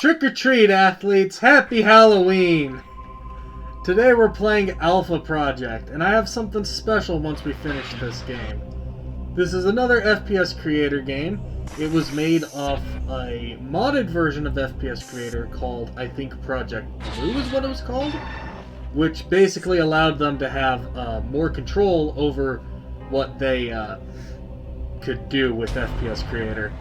Trick or treat, athletes! Happy Halloween! Today we're playing Alpha Project, and I have something special once we finish this game. This is another FPS Creator game. It was made off a modded version of FPS Creator called, I think, Project Blue is what it was called, which basically allowed them to have more control over what they could do with FPS Creator.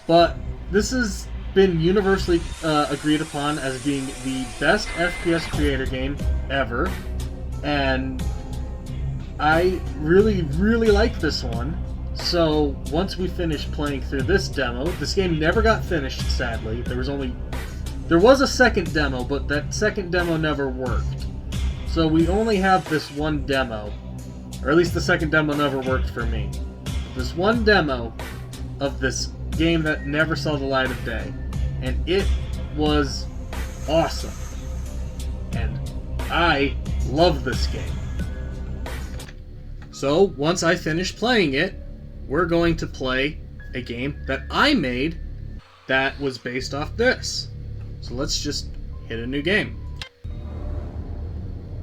But this has been universally agreed upon as being the best FPS Creator game ever, and I really like this one. So once we finish playing through this demo, this game never got finished, sadly. There was a second demo, but that second demo never worked. So we only have this one demo, or at least the second demo never worked for me. This one demo of this game that never saw the light of day, and it was awesome. And I love this game. So once I finish playing it, we're going to play a game that I made that was based off this. So let's just hit a new game.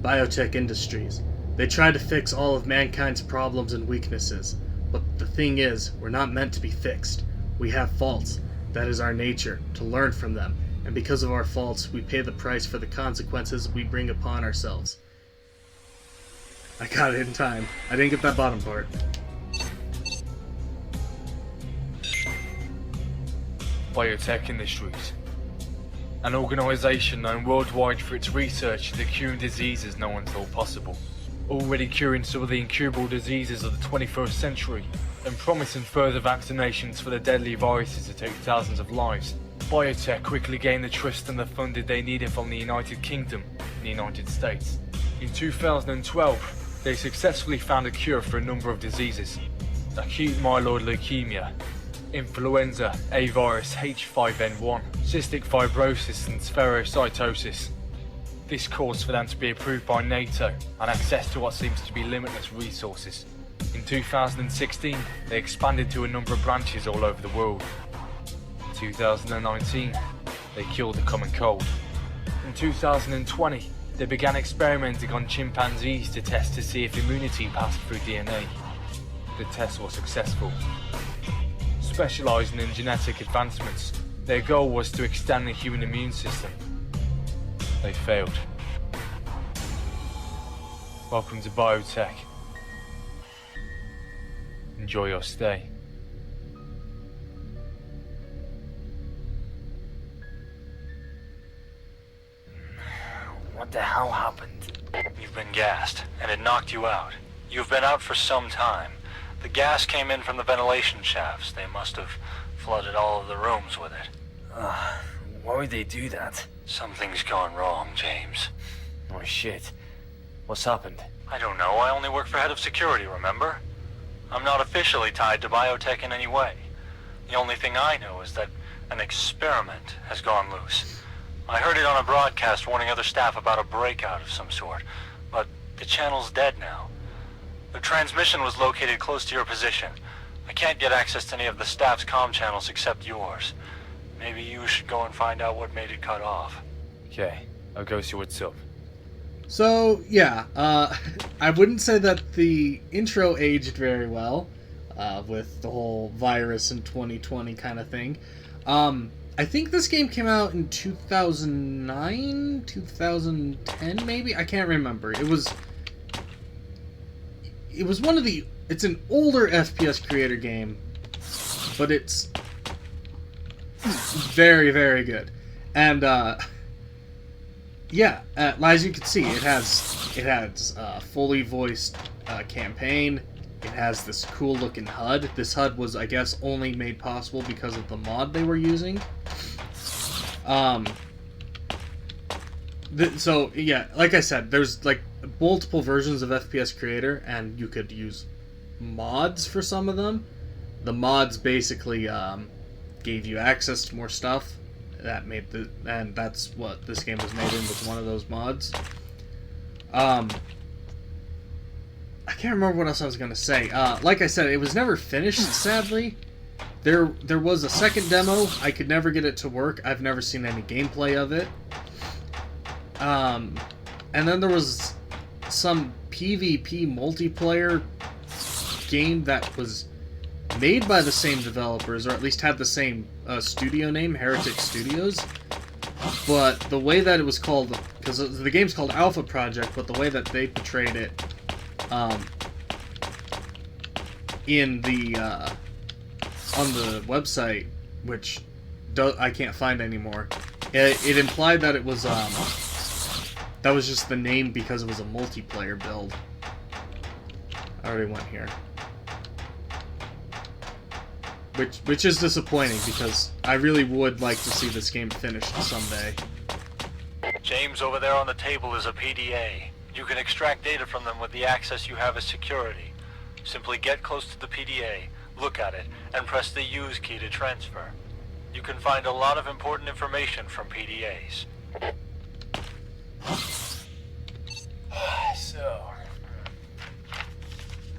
Biotech Industries. They try to fix all of mankind's problems and weaknesses. But the thing is, we're not meant to be fixed. We have faults. That is our nature, to learn from them. And because of our faults, we pay the price for the consequences we bring upon ourselves. I got it in time. I didn't get that bottom part. Biotech Industries, an organisation known worldwide for its research into curing diseases no one thought possible, already curing some of the incurable diseases of the 21st century, and promising further vaccinations for the deadly viruses that take thousands of lives. Biotech quickly gained the trust and the funding they needed from the United Kingdom and the United States. In 2012, they successfully found a cure for a number of diseases: acute myeloid leukemia, influenza A virus H5N1, cystic fibrosis and spherocytosis. This caused for them to be approved by NATO and access to what seems to be limitless resources. In 2016, they expanded to a number of branches all over the world. In 2019, they cured the common cold. In 2020, they began experimenting on chimpanzees to test to see if immunity passed through DNA. The test was successful. Specialising in genetic advancements, their goal was to extend the human immune system. They failed. Welcome to Biotech. Enjoy your stay. What the hell happened? You've been gassed, and it knocked you out. You've been out for some time. The gas came in from the ventilation shafts. They must have flooded all of the rooms with it. Why would they do that? Something's gone wrong, James. Oh shit. What's happened? I don't know. I only work for Head of Security, remember? I'm not officially tied to biotech in any way. The only thing I know is that an experiment has gone loose. I heard it on a broadcast warning other staff about a breakout of some sort, but the channel's dead now. The transmission was located close to your position. I can't get access to any of the staff's comm channels except yours. Maybe you should go and find out what made it cut off. Okay, I'll go see what's up. So, yeah, I wouldn't say that the intro aged very well, with the whole virus in 2020 kind of thing. I think this game came out in 2009, 2010 maybe? I can't remember. It was one of the... It's an older FPS Creator game, but it's very good. And, yeah, as you can see, it has fully voiced campaign. It has this cool looking HUD. This HUD was, I guess, only made possible because of the mod they were using. So, yeah, like I said, there's like multiple versions of FPS Creator, and you could use mods for some of them. The mods basically gave you access to more stuff. And that's what this game was made in, was one of those mods. I can't remember what else I was going to say. Like I said, it was never finished, sadly. There was a second demo. I could never get it to work. I've never seen any gameplay of it. And then there was some PvP multiplayer game that was made by the same developers, or at least had the same studio name, Heretic Studios. But the way that it was called, because the game's called Alpha Project, but the way that they portrayed it in the on the website, which I can't find anymore, it implied that it was that was just the name because it was a multiplayer build. I already went here. Which is disappointing, because I really would like to see this game finished someday. James over there on the table is a PDA. You can extract data from them with the access you have as security. Simply get close to the PDA, look at it, and press the use key to transfer. You can find a lot of important information from PDAs. So,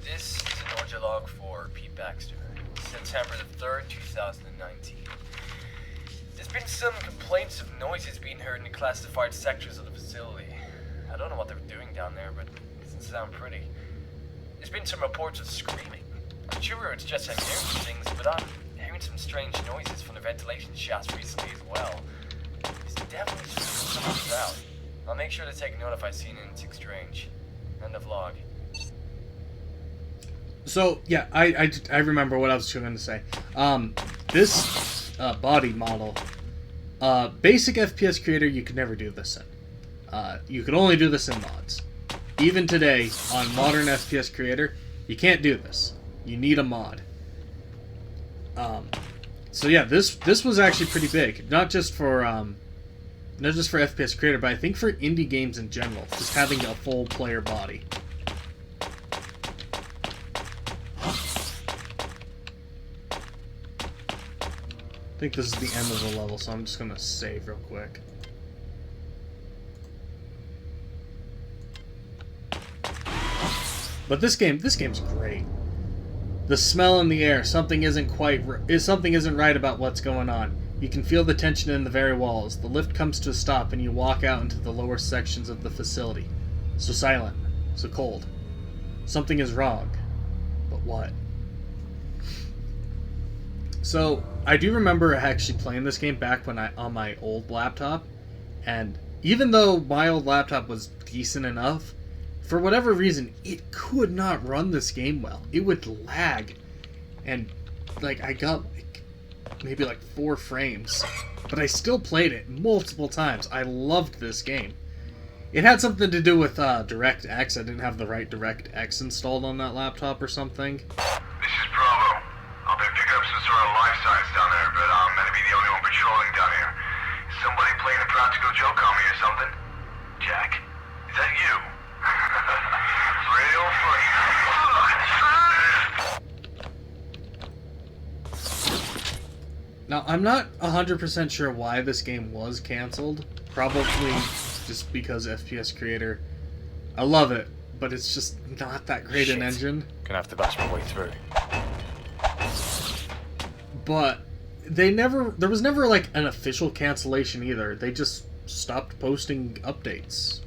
this is an audio log for Pete Baxter. September the 3rd, 2019. There's been some complaints of noises being heard in the classified sectors of the facility. I don't know what they're doing down there, but it doesn't sound pretty. There's been some reports of screaming. I'm sure it's just I'm hearing things, but I'm hearing some strange noises from the ventilation shafts recently as well. It's definitely something's out. I'll make sure to take note if I see anything strange. End of log. So, yeah, I remember what I was going to say. This body model, basic FPS Creator, you could never do this in. You could only do this in mods. Even today, on modern FPS Creator, you can't do this. You need a mod. So yeah, this was actually pretty big. Not just for FPS Creator, but I think for indie games in general. Just having a full player body. I think this is the end of the level, so I'm just gonna save real quick. But this game's great. The smell in the air, something isn't right about what's going on. You can feel the tension in the very walls. The lift comes to a stop and you walk out into the lower sections of the facility. So silent, so cold. Something is wrong. But what? So, I do remember actually playing this game back when on my old laptop, and even though my old laptop was decent enough, for whatever reason, it could not run this game well. It would lag, and like I got maybe like 4 frames, but I still played it multiple times. I loved this game. It had something to do with DirectX. I didn't have the right DirectX installed on that laptop or something. This is Bravo. I've been picking up some sort of life science down there, but I'm gonna be the only one patrolling down here. Is somebody playing a practical joke on me or something? Jack, is that you? Real funny. Now, I'm not 100% sure why this game was canceled. Probably just because FPS Creator. I love it, but it's just not that great an engine. Gonna have to bash my way through. But there was never like an official cancellation either. They just stopped posting updates.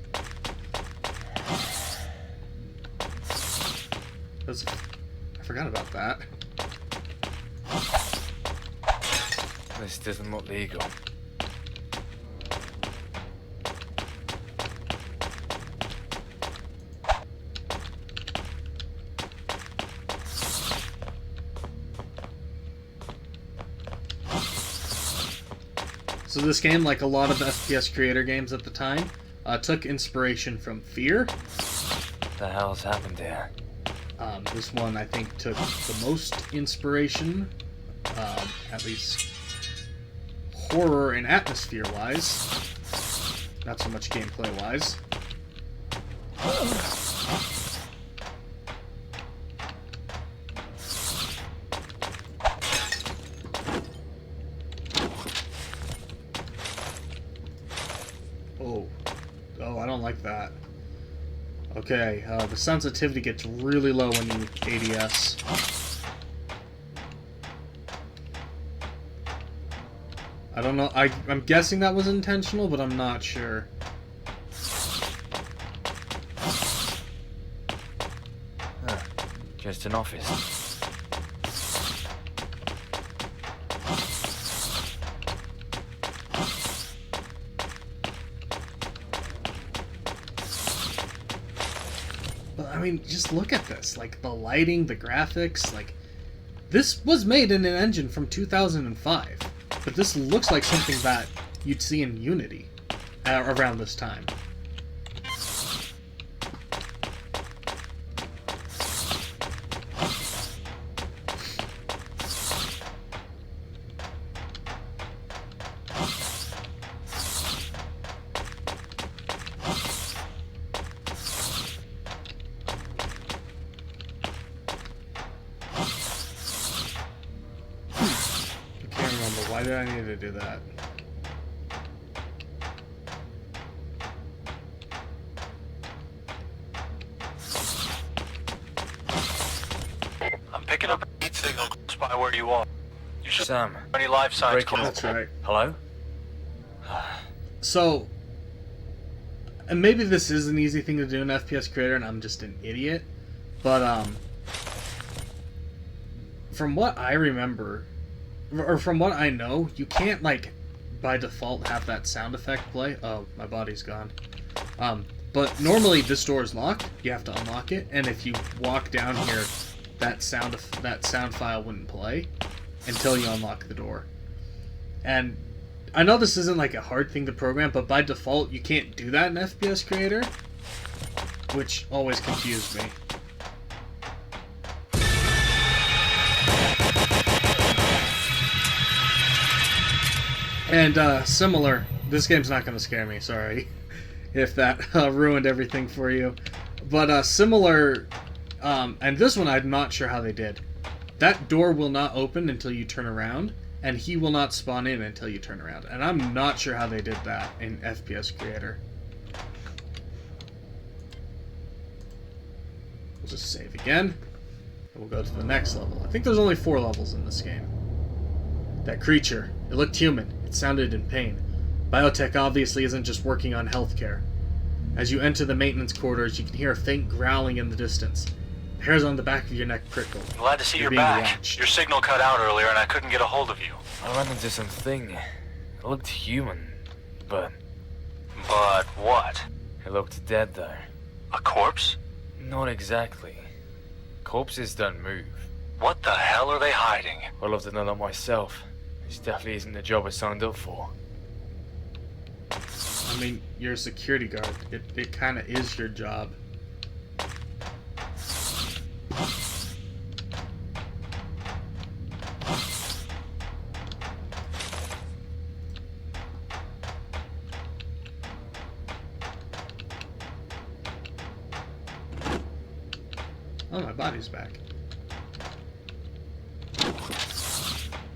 I forgot about that. This doesn't look legal. So this game, like a lot of FPS Creator games at the time, took inspiration from Fear. What the hell's happened here? This one, I think, took the most inspiration, at least horror and atmosphere-wise. Not so much gameplay-wise. Oh, I don't like that. Okay, the sensitivity gets really low when you ADS. I don't know. I'm guessing that was intentional, but I'm not sure. Just an office. But I mean, just look at this. Like, the lighting, the graphics, like... This was made in an engine from 2005. But this looks like something that you'd see in Unity around this time. Why did I need to do that? I'm picking up a heat signal close by where you are. You should Sam. have any life signs Breaking close. up. That's right. Hello? So, and maybe this is an easy thing to do in FPS Creator, and I'm just an idiot, but from what I remember, or from what I know, you can't, like, by default have that sound effect play. Oh, my body's gone. But normally this door is locked. You have to unlock it, and if you walk down here, that sound file wouldn't play until you unlock the door. And I know this isn't like a hard thing to program, but by default you can't do that in FPS Creator, which always confused me. And similar, this game's not going to scare me, sorry, if that ruined everything for you. But similar, and this one I'm not sure how they did. That door will not open until you turn around, and he will not spawn in until you turn around. And I'm not sure how they did that in FPS Creator. We'll just save again, and we'll go to the next level. I think there's only 4 levels in this game. That creature, it looked human. It sounded in pain. Biotech obviously isn't just working on healthcare. As you enter the maintenance quarters, you can hear a faint growling in the distance. The hairs on the back of your neck prickle. Glad to see You're you're being back. watched. Your signal cut out earlier and I couldn't get a hold of you. I ran into something. It looked human, but But what? it looked dead though. A corpse? Not exactly. Corpses don't move. What the hell are they hiding? I'd love to know that myself. This definitely isn't the job I signed up for. I mean, you're a security guard. It kind of is your job. Oh, my body's back.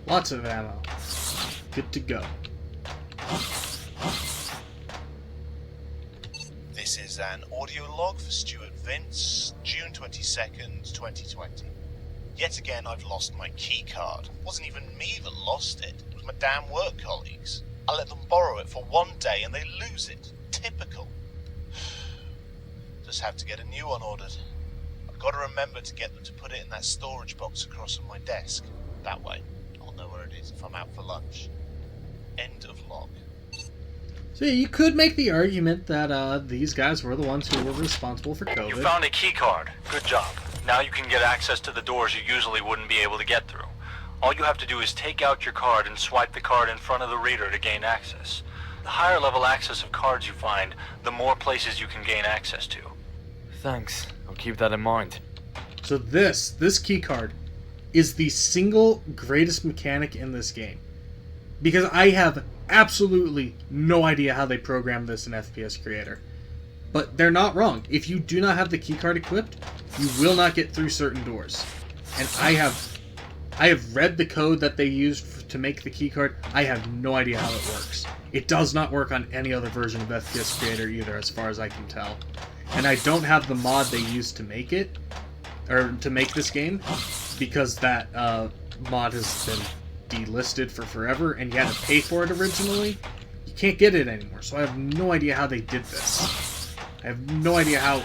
Lots of ammo. Good to go. This is an audio log for Stuart Vince, June 22nd, 2020. Yet again, I've lost my key card. It wasn't even me that lost it. It was my damn work colleagues. I let them borrow it for one day and they lose it. Typical. Just have to get a new one ordered. I've got to remember to get them to put it in that storage box across from my desk. That way, I'll know where it is if I'm out for lunch. End of log. So you could make the argument that these guys were the ones who were responsible for COVID. You found a key card. Good job. Now you can get access to the doors you usually wouldn't be able to get through. All you have to do is take out your card and swipe the card in front of the reader to gain access. The higher level access of cards you find, the more places you can gain access to. Thanks. I'll keep that in mind. So this key card is the single greatest mechanic in this game. Because I have absolutely no idea how they programmed this in FPS Creator. But they're not wrong. If you do not have the keycard equipped, you will not get through certain doors. And I have read the code that they used to make the keycard. I have no idea how it works. It does not work on any other version of FPS Creator either, as far as I can tell. And I don't have the mod they used to make it, or to make this game, because that mod has been delisted for forever, and you had to pay for it originally. You can't get it anymore, so I have no idea how they did this. I have no idea how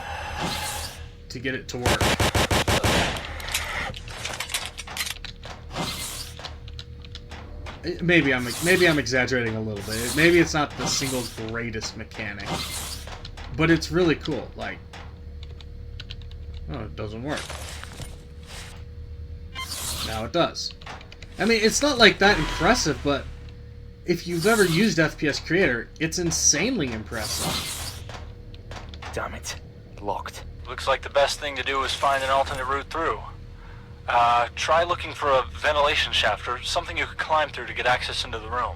to get it to work. Maybe I'm exaggerating a little bit. Maybe it's not the single greatest mechanic, but it's really cool. Like, oh, it doesn't work. Now it does. I mean, it's not like that impressive, but if you've ever used FPS Creator, it's insanely impressive. Damn it. Locked. Looks like the best thing to do is find an alternate route through. Try looking for a ventilation shaft or something you could climb through to get access into the room.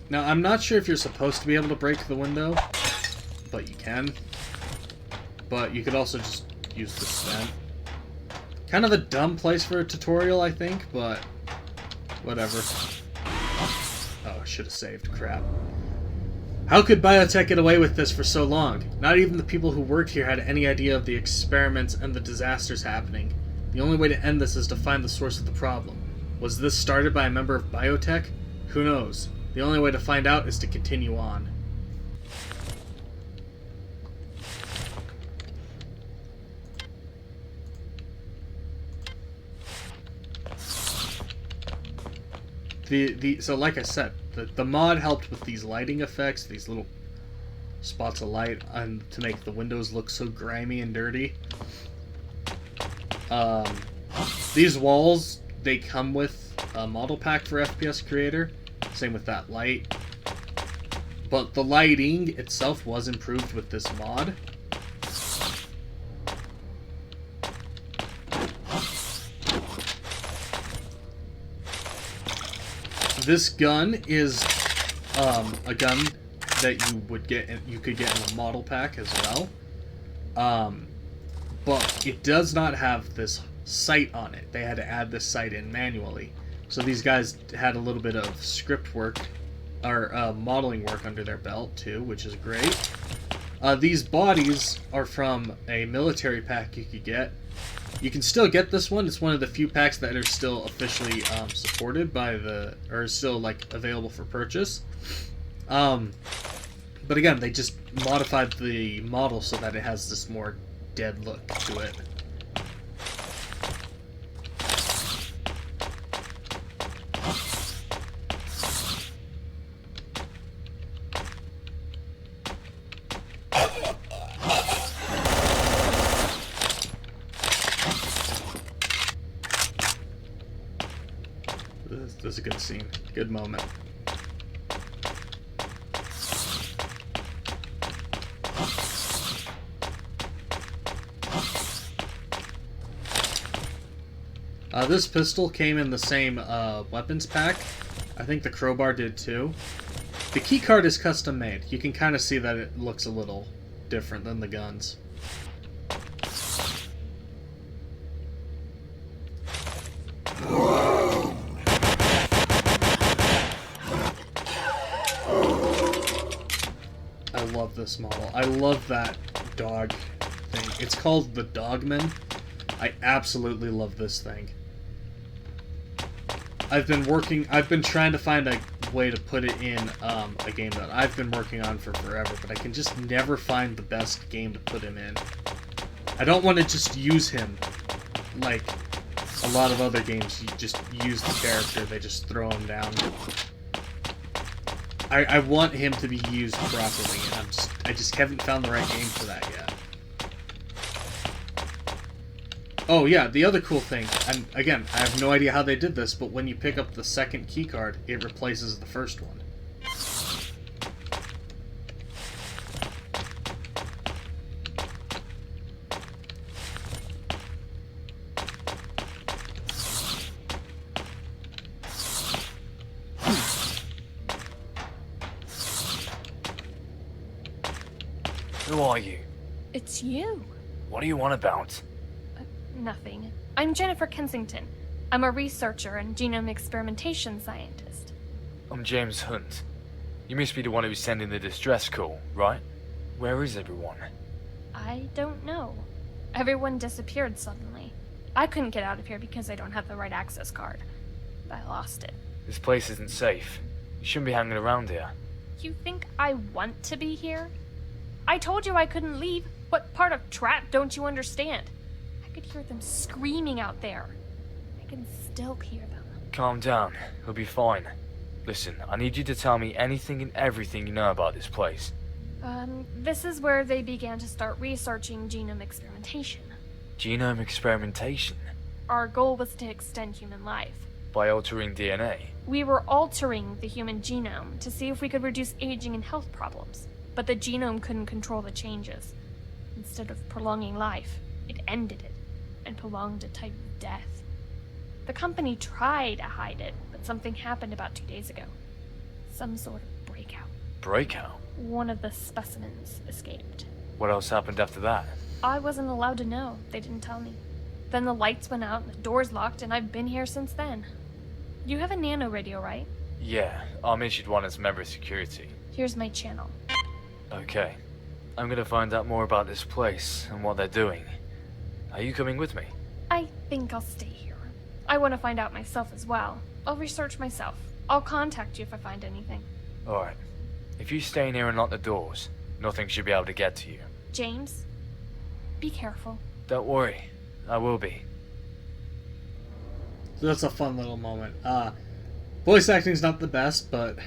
Now, I'm not sure if you're supposed to be able to break the window, but you can. But you could also just use this vent. Kind of a dumb place for a tutorial, I think, but whatever. Oh, I should have saved. Crap. How could biotech get away with this for so long? Not even the people who worked here had any idea of the experiments and the disasters happening. The only way to end this is to find the source of the problem. Was this started by a member of biotech? Who knows? The only way to find out is to continue on. So like I said, the mod helped with these lighting effects, these little spots of light, and to make the windows look so grimy and dirty. These walls, they come with a model pack for FPS Creator. Same with that light. But the lighting itself was improved with this mod. This gun is a gun that you could get in a model pack as well. But it does not have this sight on it. They had to add this sight in manually. So these guys had a little bit of script work, or modeling work under their belt too, which is great. These bodies are from a military pack you could get. You can still get this one. It's one of the few packs that are still officially supported by or still like available for purchase. But again, they just modified the model so that it has this more dead look to it. This is a good scene. Good moment. This pistol came in the same weapons pack. I think the crowbar did too. The keycard is custom made. You can kind of see that it looks a little different than the guns. I love this model. I love that dog thing. It's called the Dogman. I absolutely love this thing. I've been trying to find a way to put it in a game that I've been working on for forever, but I can just never find the best game to put him in. I don't want to just use him like a lot of other games. You just use the character, they just throw him down. I want him to be used properly, and I just haven't found the right game for that yet. Oh yeah, the other cool thing, and again, I have no idea how they did this, but when you pick up the second keycard, it replaces the first one. Who are you? It's you. What do you want about? Nothing. I'm Jennifer Kensington. I'm a researcher and genome experimentation scientist. I'm James Hunt. You must be the one who's sending the distress call, right? Where is everyone? I don't know. Everyone disappeared suddenly. I couldn't get out of here because I don't have the right access card. I lost it. This place isn't safe. You shouldn't be hanging around here. You think I want to be here? I told you I couldn't leave. What part of trap don't you understand? I could hear them screaming out there. I can still hear them. Calm down. He'll be fine. Listen, I need you to tell me anything and everything you know about this place. This is where they began to start researching genome experimentation. Genome experimentation? Our goal was to extend human life. By altering DNA? We were altering the human genome to see if we could reduce aging and health problems. But the genome couldn't control the changes. Instead of prolonging life, it ended it, and prolonged a type of death. The company tried to hide it, but something happened about 2 days ago. Some sort of breakout. Breakout? One of the specimens escaped. What else happened after that? I wasn't allowed to know. They didn't tell me. Then the lights went out and the doors locked, and I've been here since then. You have a nano radio, right? Yeah, I'm issued one as a member of security. Here's my channel. Okay. I'm gonna find out more about this place and what they're doing. Are you coming with me? I think I'll stay here. I want to find out myself as well. I'll research myself. I'll contact you if I find anything. Alright. If you stay in here and lock the doors, nothing should be able to get to you. James, be careful. Don't worry. I will be. So that's a fun little moment. Voice acting's not the best, but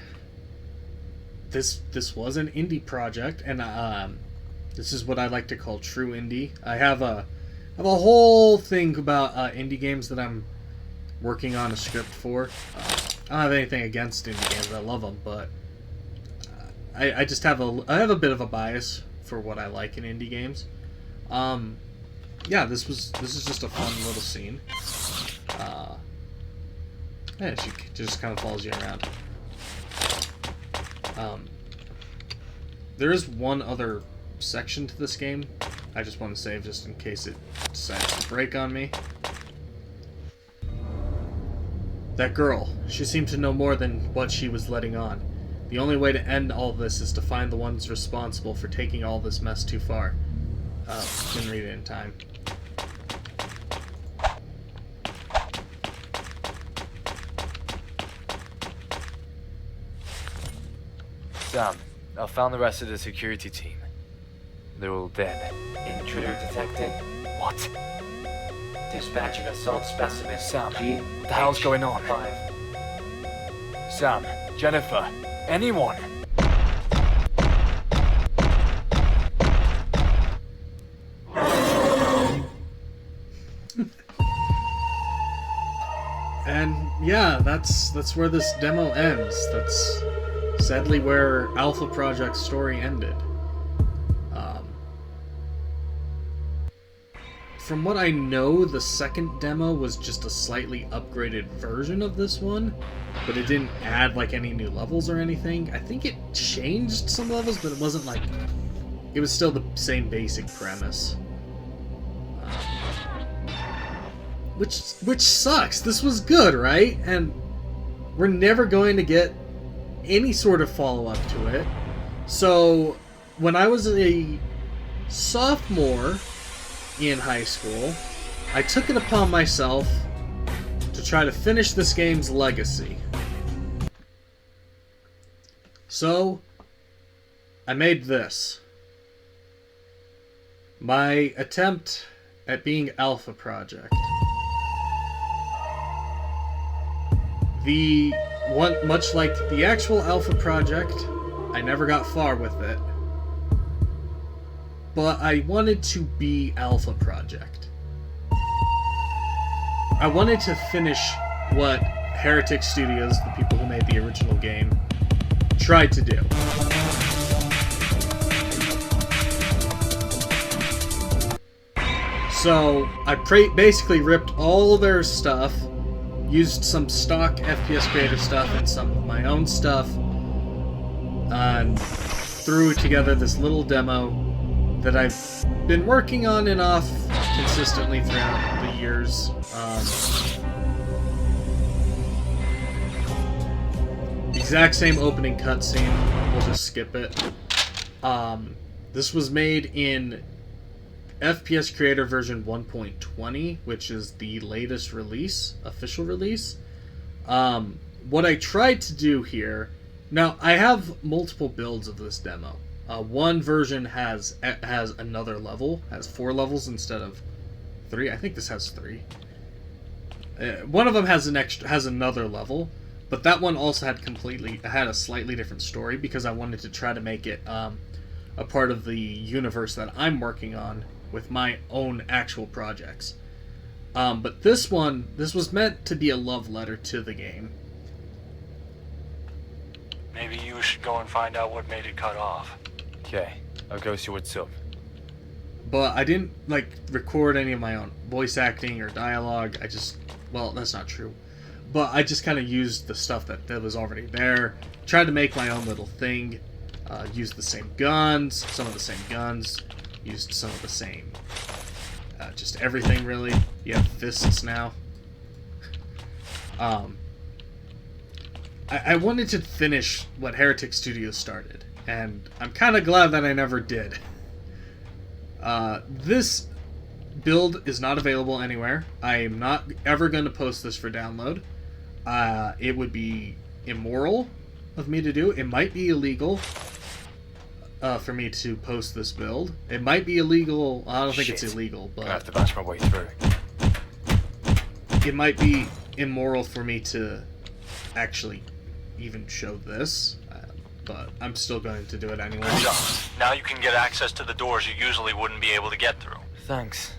this was an indie project, and this is what I like to call true indie. I have a whole thing about indie games that I'm working on a script for. I don't have anything against indie games. I love them, but I just have a bit of a bias for what I like in indie games. Yeah, this is just a fun little scene. Yeah, she just kind of follows you around. There is one other section to this game I just want to save just in case it decides to break on me. That girl, she seemed to know more than what she was letting on. The only way to end all this is to find the ones responsible for taking all this mess too far. Didn't read it in time. Sam, I found the rest of the security team. They're all dead. Intruder detected. What? Dispatching assault specimen. Sam, what the hell's going on? 5. Sam, Jennifer, anyone? And yeah, that's where this demo ends. That's sadly where Alpha Project's story ended. From what I know, the second demo was just a slightly upgraded version of this one, but it didn't add like any new levels or anything. I think it changed some levels, but it wasn't like... It was still the same basic premise. Which sucks. This was good, right? And we're never going to get any sort of follow-up to it. So, when I was a sophomore in high school, I took it upon myself to try to finish this game's legacy. So, I made this. My attempt at being Alpha Project. Much like the actual Alpha Project, I never got far with it. But I wanted to be Alpha Project. I wanted to finish what Heretic Studios, the people who made the original game, tried to do. So, I basically ripped all their stuff, used some stock FPS Creator stuff and some of my own stuff, and threw together this little demo that I've been working on and off consistently throughout the years. The exact same opening cutscene, we'll just skip it. This was made in FPS Creator version 1.20, which is the latest release, official release. What I tried to do here... Now, I have multiple builds of this demo. One version has another level, has 4 levels instead of 3. I think this has 3. One of them has another level, but that one also had a slightly different story because I wanted to try to make it a part of the universe that I'm working on with my own actual projects. But this was meant to be a love letter to the game. Maybe you should go and find out what made it cut off. Okay, I'll go see what's up. But I didn't, record any of my own voice acting or dialogue. Well, that's not true. But I just kind of used the stuff that was already there. Tried to make my own little thing. Used the same guns, some of the same guns. Used some of the same... just everything, really. You have fists now. I wanted to finish what Heretic Studios started, and I'm kind of glad that I never did. This build is not available anywhere. I am not ever going to post this for download. It would be immoral of me to do. It might be illegal for me to post this build. It might be illegal. I don't think it's illegal, but... I have to bash my way through. It might be immoral for me to actually even show this, but I'm still going to do it anyway. Good job. Now you can get access to the doors you usually wouldn't be able to get through. Thanks.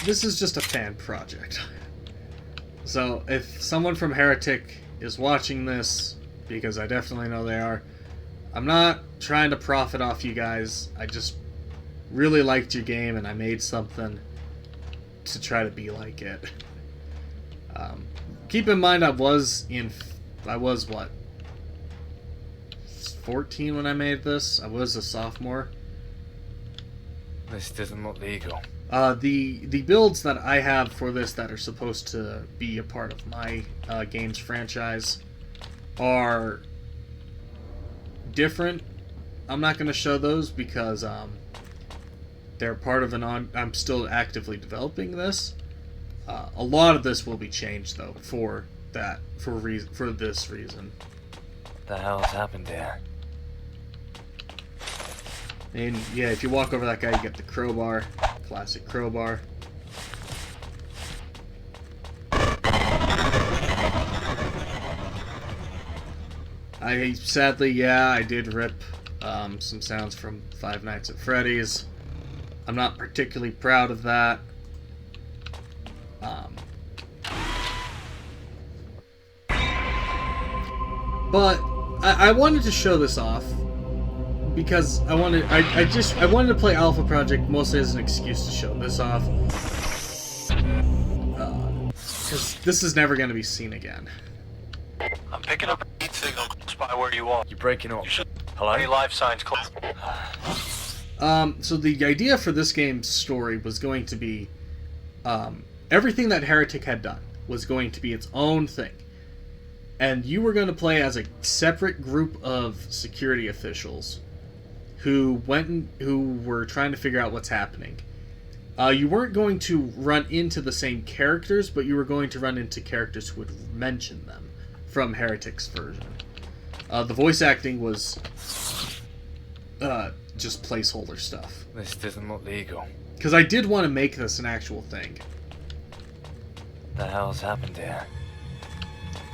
This is just a fan project. So if someone from Heretic is watching this, because I definitely know they are, I'm not trying to profit off you guys. I just really liked your game and I made something to try to be like it. Keep in mind I was what, 14 when I made this. I was a sophomore. This doesn't look legal. The builds that I have for this that are supposed to be a part of my games franchise are different. I'm not going to show those because they're part of I'm still actively developing this. A lot of this will be changed though for this reason. What the hell has happened there? And yeah, if you walk over that guy, you get the crowbar, classic crowbar. Sadly, I did rip some sounds from Five Nights at Freddy's. I'm not particularly proud of that. But I wanted to show this off because I wanted to play Alpha Project mostly as an excuse to show this off. Because this is never going to be seen again. I'm picking up a heat signal close by where you are. You're breaking up. You should Hello? any life signs close. So the idea for this game's story was going to be everything that Heretic had done was going to be its own thing. And you were going to play as a separate group of security officials who were trying to figure out what's happening. You weren't going to run into the same characters, but you were going to run into characters who would mention them from Heretic's version. The voice acting was just placeholder stuff. This doesn't look legal. Because I did want to make this an actual thing. What the hell's happened here?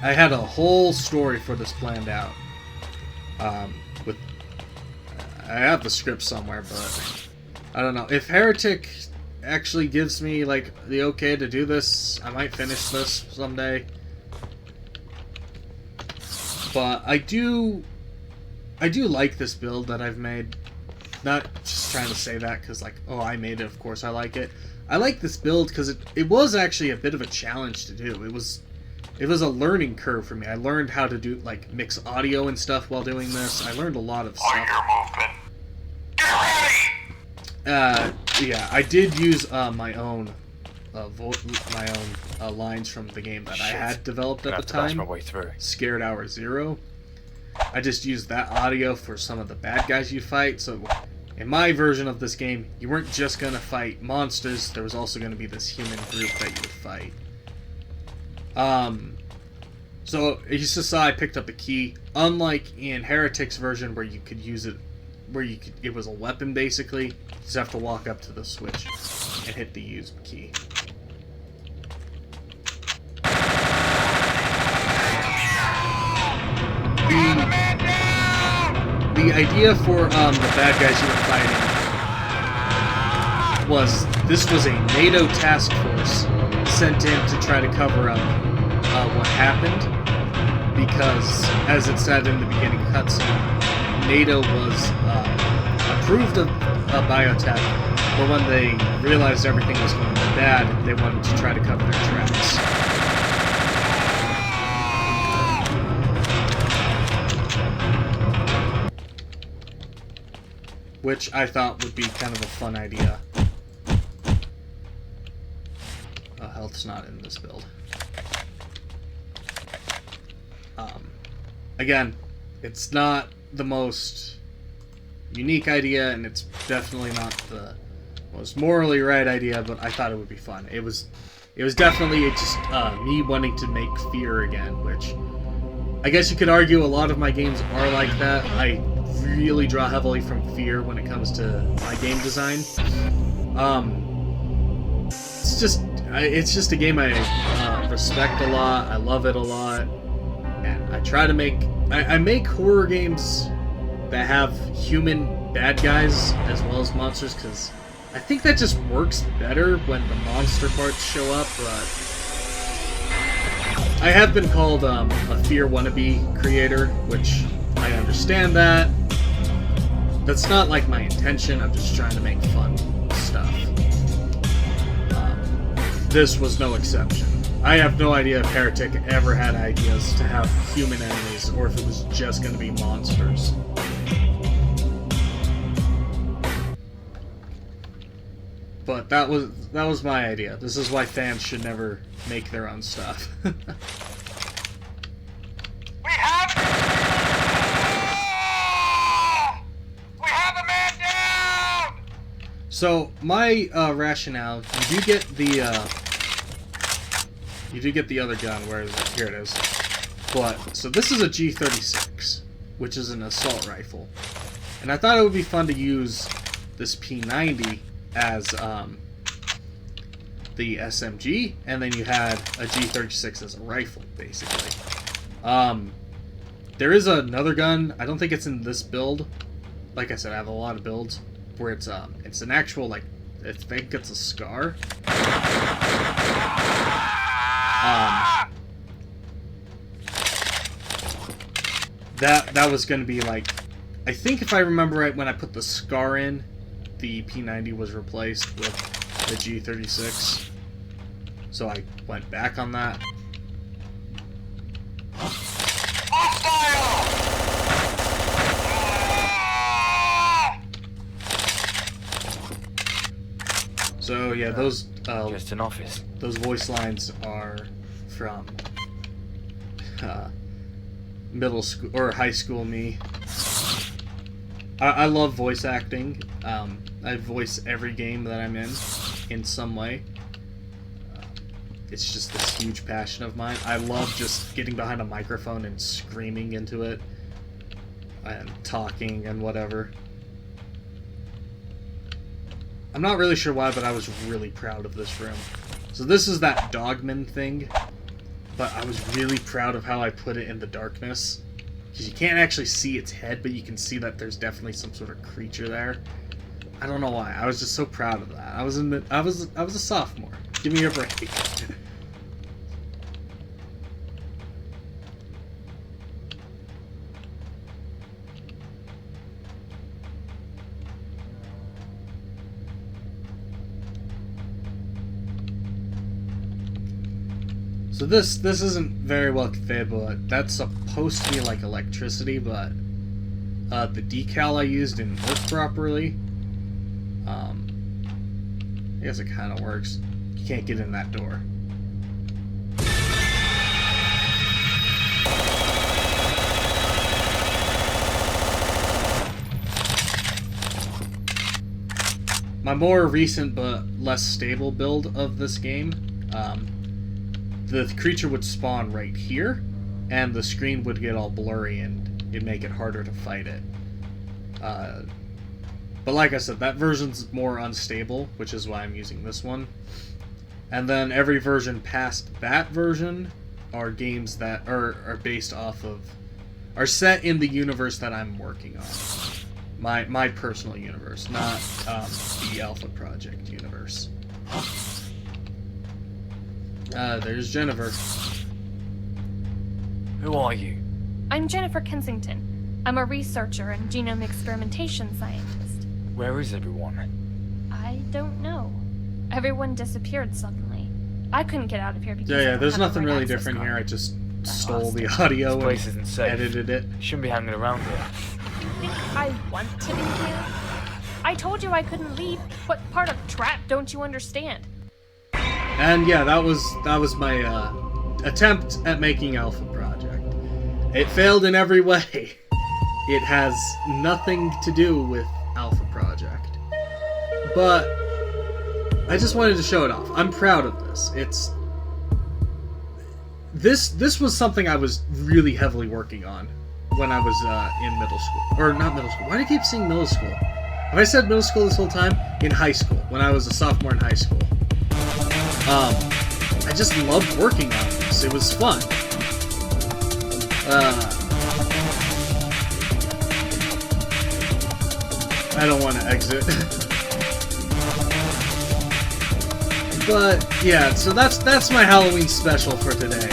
I had a whole story for this planned out. I have the script somewhere, but I don't know. If Heretic actually gives me the okay to do this, I might finish this someday. But I do like this build that I've made. Not just trying to say that because I made it, of course I like it. I like this build because it was actually a bit of a challenge to do. It was a learning curve for me. I learned how to do mix audio and stuff while doing this. I learned a lot of stuff. On your movement. Get ready! Yeah, I did use my own lines from the game that I had developed at the I have to bash my time. way through. Scared Hour Zero. I just used that audio for some of the bad guys you fight. So in my version of this game, you weren't just going to fight monsters, there was also going to be this human group that you would fight. So you just saw I picked up a key. Unlike in Heretic's version where you could use it, it was a weapon basically, you just have to walk up to the switch and hit the use key. The idea for the bad guys you were fighting was this was a NATO task force sent in to try to cover up what happened, because as it said in the beginning cutscene, NATO was approved of biotech, but when they realized everything was going bad, they wanted to try to cover their tracks. Which I thought would be kind of a fun idea. Health's not in this build. Again, it's not the most unique idea, and it's definitely not the most morally right idea, but I thought it would be fun. It was definitely just me wanting to make fear again, which I guess you could argue a lot of my games are like that. I really draw heavily from fear when it comes to my game design. It's just a game I respect a lot. I love it a lot, and I try to make I make horror games that have human bad guys as well as monsters, because I think that just works better when the monster parts show up. But I have been called a fear wannabe creator, which I understand that. That's not like my intention. I'm just trying to make fun stuff. This was no exception. I have no idea if Heretic ever had ideas to have human enemies, or if it was just going to be monsters. But that was my idea. This is why fans should never make their own stuff. We have a man down! So my rationale, you do get the other gun. Where is it? Here it is. But so this is a G36, which is an assault rifle, and I thought it would be fun to use this P90 as the SMG, and then you had a G36 as a rifle, basically. There is another gun. I don't think it's in this build. Like I said, I have a lot of builds where it's an actual, like, I think it's a SCAR. That was going to be like, I think if I remember right, when I put the SCAR in, the P90 was replaced with the G36. So I went back on that. So yeah, those Just an office. those voice lines are from middle school or high school me. I love voice acting. I voice every game that I'm in some way. It's just this huge passion of mine. I love just getting behind a microphone and screaming into it and talking and whatever. I'm not really sure why, but I was really proud of this room. So this is that Dogman thing, but I was really proud of how I put it in the darkness. Because you can't actually see its head, but you can see that there's definitely some sort of creature there. I don't know why. I was just so proud of that. I was a sophomore. Give me a break. So this isn't very well configured, but that's supposed to be like electricity, but the decal I used didn't work properly. I guess it kind of works. You can't get in that door. my more recent but less stable build of this game, the creature would spawn right here, and the screen would get all blurry and it'd make it harder to fight it. But like I said, that version's more unstable, which is why I'm using this one. And then every version past that version are games that are based off of, are set in the universe that I'm working on. My personal universe, not the Alpha Project universe. There's Jennifer. Who are you? I'm Jennifer Kensington. I'm a researcher and genome experimentation scientist. Where is everyone? I don't know. Everyone disappeared suddenly. I couldn't get out of here because Yeah, there's nothing really different here. I just stole the audio This place and isn't safe. edited it. You shouldn't be hanging around here. Think I want to be here? I told you I couldn't leave. What part of trap don't you understand? And yeah, that was my attempt at making Alpha Project. It failed in every way. It has nothing to do with Alpha Project. But I just wanted to show it off. I'm proud of this. This was something I was really heavily working on when I was in middle school. Or not middle school. Why do I keep saying middle school? Have I said middle school this whole time? In high school, when I was a sophomore in high school. I just loved working on this. It was fun. I don't want to exit. But yeah, so that's my Halloween special for today.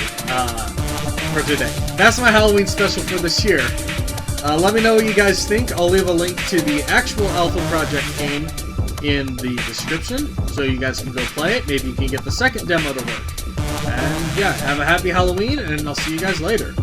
That's my Halloween special for this year. Let me know what you guys think. I'll leave a link to the actual Alpha Project game in the description, so you guys can go play it. Maybe you can get the second demo to work. And yeah, have a happy Halloween, and I'll see you guys later.